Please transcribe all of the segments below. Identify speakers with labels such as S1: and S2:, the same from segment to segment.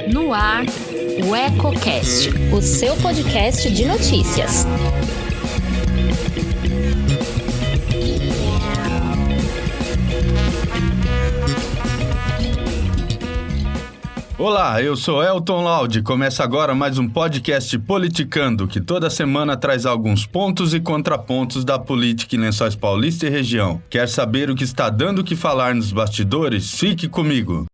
S1: No ar, o EcoCast, o seu podcast de notícias.
S2: Olá, eu sou Elton Laude. Começa agora mais um podcast Politicando, que toda semana traz alguns pontos e contrapontos da política em Lençóis Paulista e região. Quer saber o que está dando o que falar nos bastidores? Fique comigo!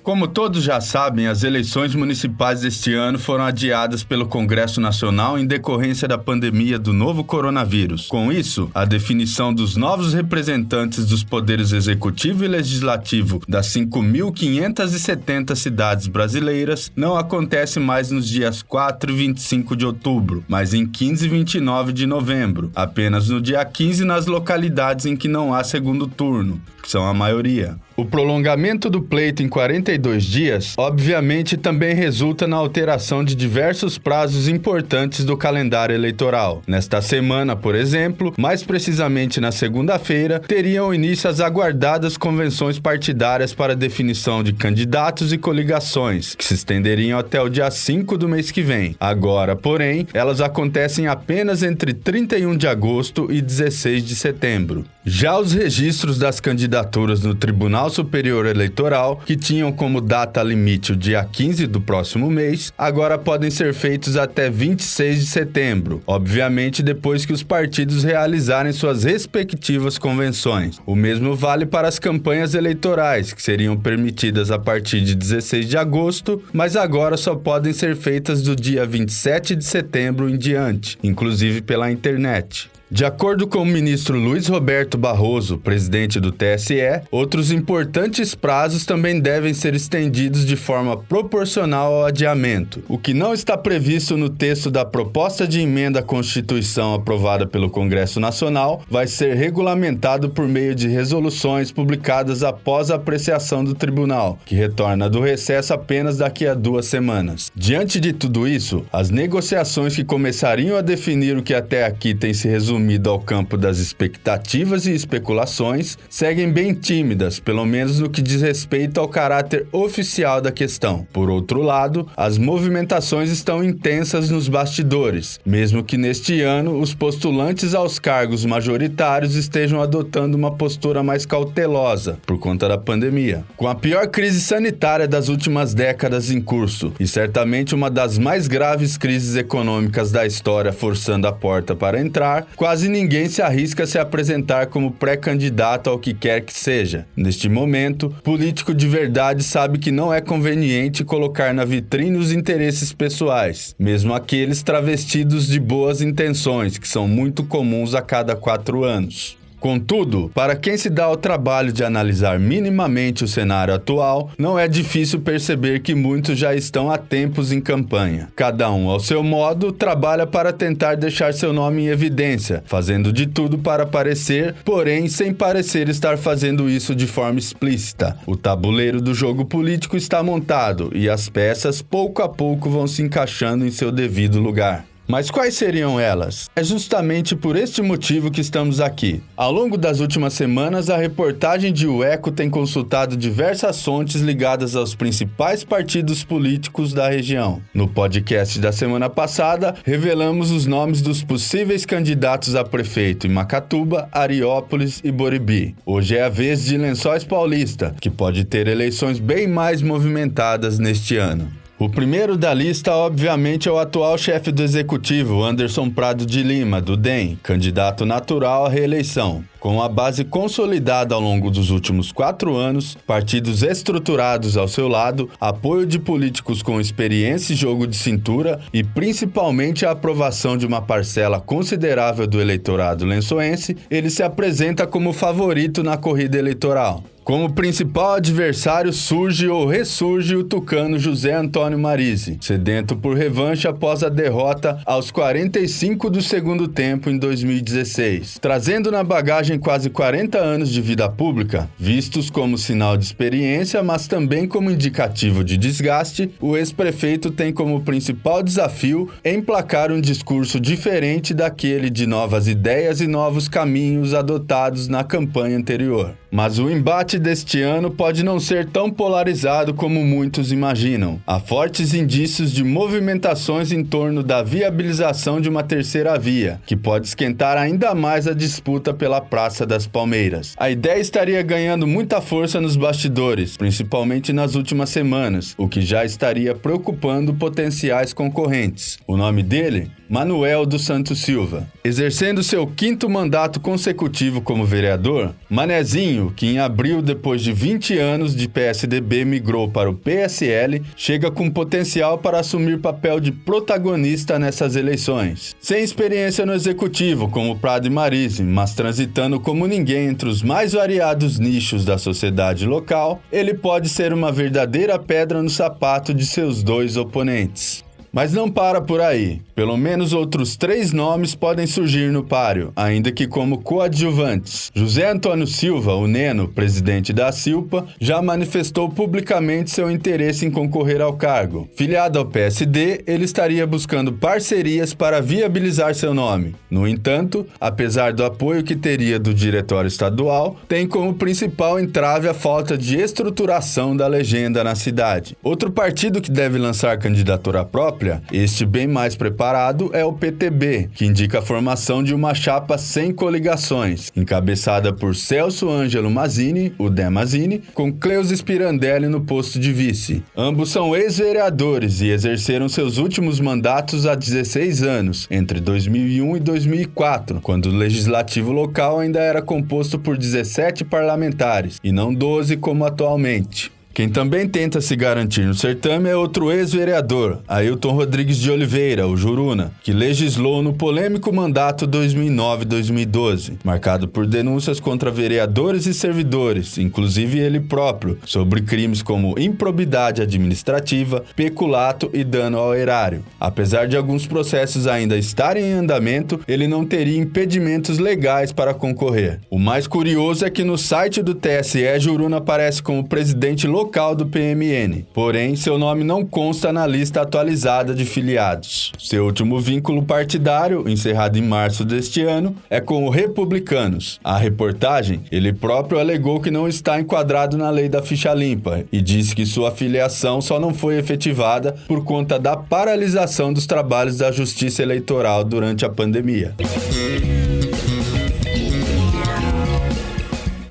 S2: Como todos já sabem, as eleições municipais deste ano foram adiadas pelo Congresso Nacional em decorrência da pandemia do novo coronavírus. Com isso, a definição dos novos representantes dos poderes executivo e legislativo das 5.570 cidades brasileiras não acontece mais nos dias 4 e 25 de outubro, mas em 15 e 29 de novembro, apenas no dia 15 nas localidades em que não há segundo turno, que são a maioria. O prolongamento do pleito em 42 dias, obviamente, também resulta na alteração de diversos prazos importantes do calendário eleitoral. Nesta semana, por exemplo, mais precisamente na segunda-feira, teriam início as aguardadas convenções partidárias para definição de candidatos e coligações, que se estenderiam até o dia 5 do mês que vem. Agora, porém, elas acontecem apenas entre 31 de agosto e 16 de setembro. Já os registros das candidaturas no Tribunal Superior Eleitoral, que tinham como data limite o dia 15 do próximo mês, agora podem ser feitos até 26 de setembro, obviamente depois que os partidos realizarem suas respectivas convenções. O mesmo vale para as campanhas eleitorais, que seriam permitidas a partir de 16 de agosto, mas agora só podem ser feitas do dia 27 de setembro em diante, inclusive pela internet. De acordo com o ministro Luiz Roberto Barroso, presidente do TSE, outros importantes prazos também devem ser estendidos de forma proporcional ao adiamento. O que não está previsto no texto da proposta de emenda à Constituição aprovada pelo Congresso Nacional vai ser regulamentado por meio de resoluções publicadas após a apreciação do tribunal, que retorna do recesso apenas daqui a 2 semanas. Diante de tudo isso, as negociações que começariam a definir o que até aqui tem se resumido ao campo das expectativas e especulações, seguem bem tímidas, pelo menos no que diz respeito ao caráter oficial da questão. Por outro lado, as movimentações estão intensas nos bastidores, mesmo que neste ano os postulantes aos cargos majoritários estejam adotando uma postura mais cautelosa por conta da pandemia. Com a pior crise sanitária das últimas décadas em curso e certamente uma das mais graves crises econômicas da história forçando a porta para entrar, quase ninguém se arrisca a se apresentar como pré-candidato ao que quer que seja. Neste momento, político de verdade sabe que não é conveniente colocar na vitrine os interesses pessoais, mesmo aqueles travestidos de boas intenções, que são muito comuns a cada 4 anos. Contudo, para quem se dá ao trabalho de analisar minimamente o cenário atual, não é difícil perceber que muitos já estão há tempos em campanha. Cada um, ao seu modo, trabalha para tentar deixar seu nome em evidência, fazendo de tudo para aparecer, porém sem parecer estar fazendo isso de forma explícita. O tabuleiro do jogo político está montado e as peças, pouco a pouco, vão se encaixando em seu devido lugar. Mas quais seriam elas? É justamente por este motivo que estamos aqui. Ao longo das últimas semanas, a reportagem de O Eco tem consultado diversas fontes ligadas aos principais partidos políticos da região. No podcast da semana passada, revelamos os nomes dos possíveis candidatos a prefeito em Macatuba, Ariópolis e Boribi. Hoje é a vez de Lençóis Paulista, que pode ter eleições bem mais movimentadas neste ano. O primeiro da lista, obviamente, é o atual chefe do executivo, Anderson Prado de Lima, do DEM, candidato natural à reeleição. Com a base consolidada ao longo dos últimos 4 anos, partidos estruturados ao seu lado, apoio de políticos com experiência e jogo de cintura e principalmente a aprovação de uma parcela considerável do eleitorado lençoense, ele se apresenta como favorito na corrida eleitoral. Como principal adversário surge ou ressurge o tucano José Antônio Marise, sedento por revanche após a derrota aos 45 do segundo tempo em 2016, trazendo na bagagem quase 40 anos de vida pública, vistos como sinal de experiência, mas também como indicativo de desgaste. O ex-prefeito tem como principal desafio emplacar um discurso diferente daquele de novas ideias e novos caminhos adotados na campanha anterior. Mas o embate deste ano pode não ser tão polarizado como muitos imaginam. Há fortes indícios de movimentações em torno da viabilização de uma terceira via, que pode esquentar ainda mais a disputa pela Praça das Palmeiras. A ideia estaria ganhando muita força nos bastidores, principalmente nas últimas semanas, o que já estaria preocupando potenciais concorrentes. O nome dele? Manuel dos Santos Silva. Exercendo seu 5º mandato consecutivo como vereador, Manezinho, que em abril, depois de 20 anos de PSDB, migrou para o PSL, chega com potencial para assumir papel de protagonista nessas eleições. Sem experiência no executivo, como Prado e Marise, mas transitando como ninguém entre os mais variados nichos da sociedade local, ele pode ser uma verdadeira pedra no sapato de seus dois oponentes. Mas não para por aí. Pelo menos outros 3 nomes podem surgir no páreo, ainda que como coadjuvantes. José Antônio Silva, o Neno, presidente da Silpa, já manifestou publicamente seu interesse em concorrer ao cargo. Filiado ao PSD, ele estaria buscando parcerias para viabilizar seu nome. No entanto, apesar do apoio que teria do diretório estadual, tem como principal entrave a falta de estruturação da legenda na cidade. Outro partido que deve lançar candidatura própria, este bem mais preparado, é o PTB, que indica a formação de uma chapa sem coligações, encabeçada por Celso Ângelo Mazzini, o Dé Mazzini, com Cleusis Pirandelli no posto de vice. Ambos são ex-vereadores e exerceram seus últimos mandatos há 16 anos, entre 2001 e 2004, quando o legislativo local ainda era composto por 17 parlamentares, e não 12 como atualmente. Quem também tenta se garantir no certame é outro ex-vereador, Ailton Rodrigues de Oliveira, o Juruna, que legislou no polêmico mandato 2009-2012, marcado por denúncias contra vereadores e servidores, inclusive ele próprio, sobre crimes como improbidade administrativa, peculato e dano ao erário. Apesar de alguns processos ainda estarem em andamento, ele não teria impedimentos legais para concorrer. O mais curioso é que no site do TSE, Juruna aparece como presidente local do PMN, porém seu nome não consta na lista atualizada de filiados. Seu último vínculo partidário, encerrado em março deste ano, é com o Republicanos. A reportagem, ele próprio alegou que não está enquadrado na lei da ficha limpa e disse que sua filiação só não foi efetivada por conta da paralisação dos trabalhos da Justiça Eleitoral durante a pandemia.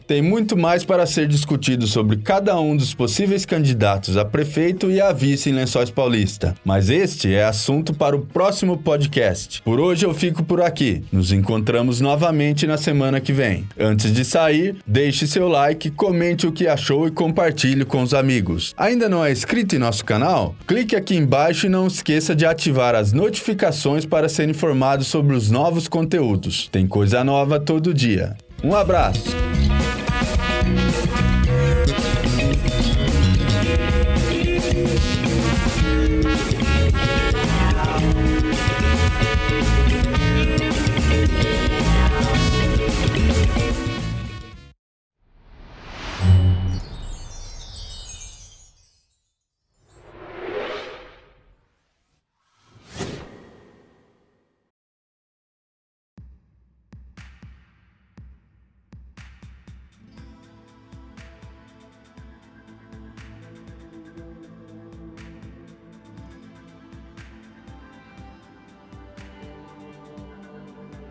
S2: Tem muito mais para ser discutido sobre cada um dos possíveis candidatos a prefeito e a vice em Lençóis Paulista, mas este é assunto para o próximo podcast. Por hoje eu fico por aqui. Nos encontramos novamente na semana que vem. Antes de sair, deixe seu like, comente o que achou e compartilhe com os amigos. Ainda não é inscrito em nosso canal? Clique aqui embaixo e não esqueça de ativar as notificações para ser informado sobre os novos conteúdos. Tem coisa nova todo dia. Um abraço!